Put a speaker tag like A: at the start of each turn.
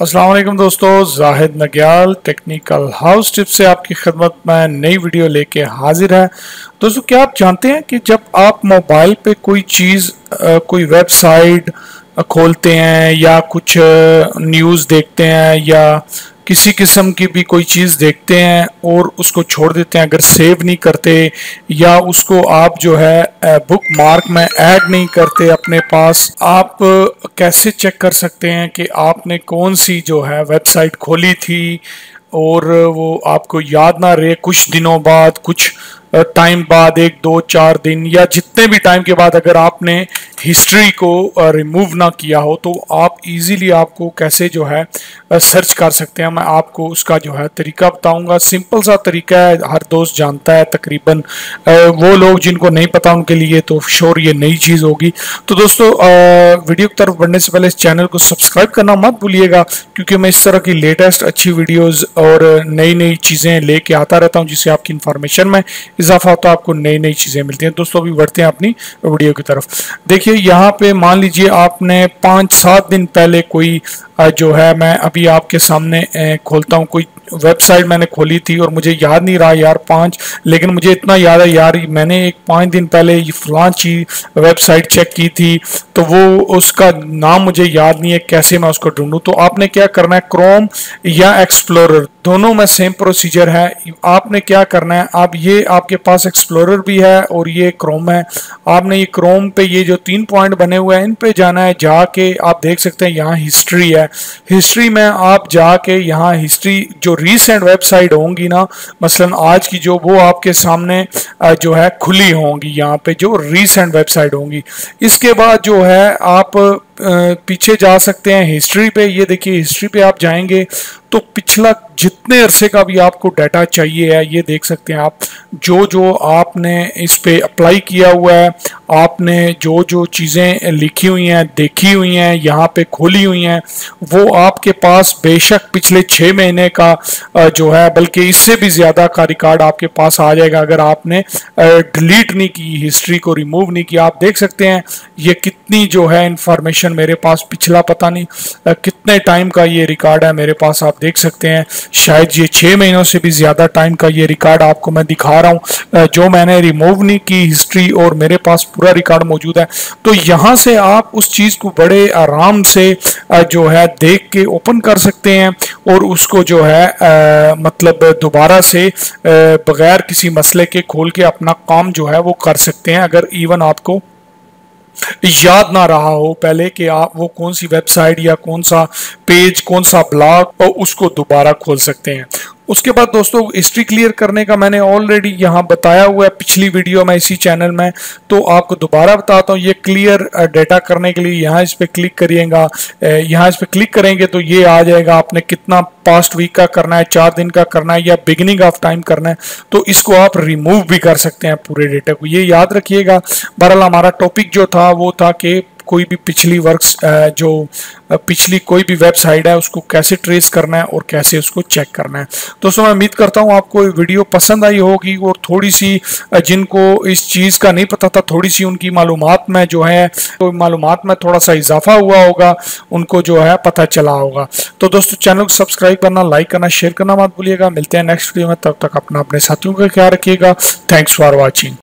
A: अस्सलाम वालेकुम दोस्तों, जाहिद नग्याल टेक्निकल हाउस टिप से आपकी खिदमत में नई वीडियो लेके हाजिर है। दोस्तों, क्या आप जानते हैं कि जब आप मोबाइल पे कोई चीज़ कोई वेबसाइट खोलते हैं या कुछ न्यूज़ देखते हैं या किसी किस्म की भी कोई चीज़ देखते हैं और उसको छोड़ देते हैं, अगर सेव नहीं करते या उसको आप जो है बुक मार्क में ऐड नहीं करते अपने पास, आप कैसे चेक कर सकते हैं कि आपने कौन सी जो है वेबसाइट खोली थी और वो आपको याद ना रहे कुछ दिनों बाद, कुछ टाइम बाद, 1 2 4 दिन या जितने भी टाइम के बाद अगर आपने हिस्ट्री को रिमूव ना किया हो तो आप इजीली आपको कैसे जो है सर्च कर सकते हैं। मैं आपको उसका जो है तरीका बताऊंगा। सिंपल सा तरीका है, हर दोस्त जानता है तकरीबन। वो लोग जिनको नहीं पता उनके लिए तो श्योर ये नई चीज़ होगी। तो दोस्तों, वीडियो की तरफ बढ़ने से पहले इस चैनल को सब्सक्राइब करना मत भूलिएगा, क्योंकि मैं इस तरह की लेटेस्ट अच्छी वीडियोज़ और नई नई चीज़ें लेके आता रहता हूँ जिससे आपकी इंफॉर्मेशन में इजाफा होता है, आपको नई नई चीज़ें मिलती हैं। दोस्तों, अभी बढ़ते हैं अपनी वीडियो की तरफ। देखिए, यहाँ पे मान लीजिए आपने 5 7 दिन पहले कोई जो है, मैं अभी आपके सामने खोलता हूँ, कोई वेबसाइट मैंने खोली थी और मुझे याद नहीं रहा यार 5, लेकिन मुझे इतना याद है यार मैंने एक 5 दिन पहले ये फलां चीज वेबसाइट चेक की थी, तो वो उसका नाम मुझे याद नहीं है, कैसे मैं उसको ढूंढूं। तो आपने क्या करना है, क्रोम या एक्सप्लोरर दोनों में सेम प्रोसीजर है। आपने क्या करना है, आप ये आपके पास एक्सप्लोरर भी है और ये क्रोम है। आपने ये क्रोम पे ये जो 3 पॉइंट बने हुए हैं इन पे जाना है। जाके आप देख सकते हैं यहाँ हिस्ट्री है। हिस्ट्री में आप जाके यहाँ हिस्ट्री जो रीसेंट वेबसाइट होंगी ना, मसलन आज की जो, वो आपके सामने जो है खुली होंगी, यहाँ पे जो रीसेंट वेबसाइट होंगी। इसके बाद जो है आप पीछे जा सकते हैं हिस्ट्री पे। ये देखिए, हिस्ट्री पे आप जाएंगे तो पिछला जितने अरसे का भी आपको डाटा चाहिए है ये देख सकते हैं आप। जो जो आपने इस पे अप्लाई किया हुआ है, आपने जो जो चीज़ें लिखी हुई हैं, देखी हुई हैं, यहाँ पे खोली हुई हैं, वो आपके पास बेशक पिछले 6 महीने का जो है, बल्कि इससे भी ज़्यादा का रिकॉर्ड आपके पास आ जाएगा अगर आपने डिलीट नहीं की, हिस्ट्री को रिमूव नहीं किया। आप देख सकते हैं ये कितनी जो है इंफॉर्मेशन मेरे पास, पिछला पता नहीं कितने टाइम का ये रिकॉर्ड है मेरे पास। आप देख सकते हैं शायद ये 6 महीनों से भी ज़्यादा टाइम का ये रिकॉर्ड आपको मैं दिखा रहा हूँ, जो मैंने रिमूव नहीं की हिस्ट्री, और मेरे पास पूरा रिकॉर्ड मौजूद है। तो यहाँ से आप उस चीज़ को बड़े आराम से जो है देख के ओपन कर सकते हैं और उसको जो है मतलब दोबारा से बगैर किसी मसले के खोल के अपना काम जो है वो कर सकते हैं। अगर इवन आपको याद ना रहा हो पहले कि आप वो कौन सी वेबसाइट या कौन सा पेज, कौन सा ब्लॉग, और उसको दोबारा खोल सकते हैं। उसके बाद दोस्तों, हिस्ट्री क्लियर करने का मैंने ऑलरेडी यहाँ बताया हुआ है पिछली वीडियो में इसी चैनल में, तो आपको दोबारा बताता हूँ। ये क्लियर डेटा करने के लिए यहाँ इस पर क्लिक करिएगा। यहाँ इस पर क्लिक करेंगे तो ये आ जाएगा आपने कितना पास्ट वीक का करना है, 4 दिन का करना है या बिगिनिंग ऑफ टाइम करना है। तो इसको आप रिमूव भी कर सकते हैं पूरे डेटा को, ये याद रखिएगा। बहरहाल हमारा टॉपिक जो था वो था कि कोई भी पिछली वर्क्स जो पिछली कोई भी वेबसाइट है उसको कैसे ट्रेस करना है और कैसे उसको चेक करना है। दोस्तों, मैं उम्मीद करता हूँ आपको वीडियो पसंद आई होगी और थोड़ी सी जिनको इस चीज़ का नहीं पता था, थोड़ी सी उनकी मालूमात में जो है, तो मालूमात में थोड़ा सा इजाफा हुआ होगा, उनको जो है पता चला होगा। तो दोस्तों, चैनल को सब्सक्राइब करना, लाइक करना, शेयर करना मत भूलिएगा। मिलते हैं नेक्स्ट वीडियो में, तब तक अपने साथियों का ख्याल रखिएगा। Thanks for watching.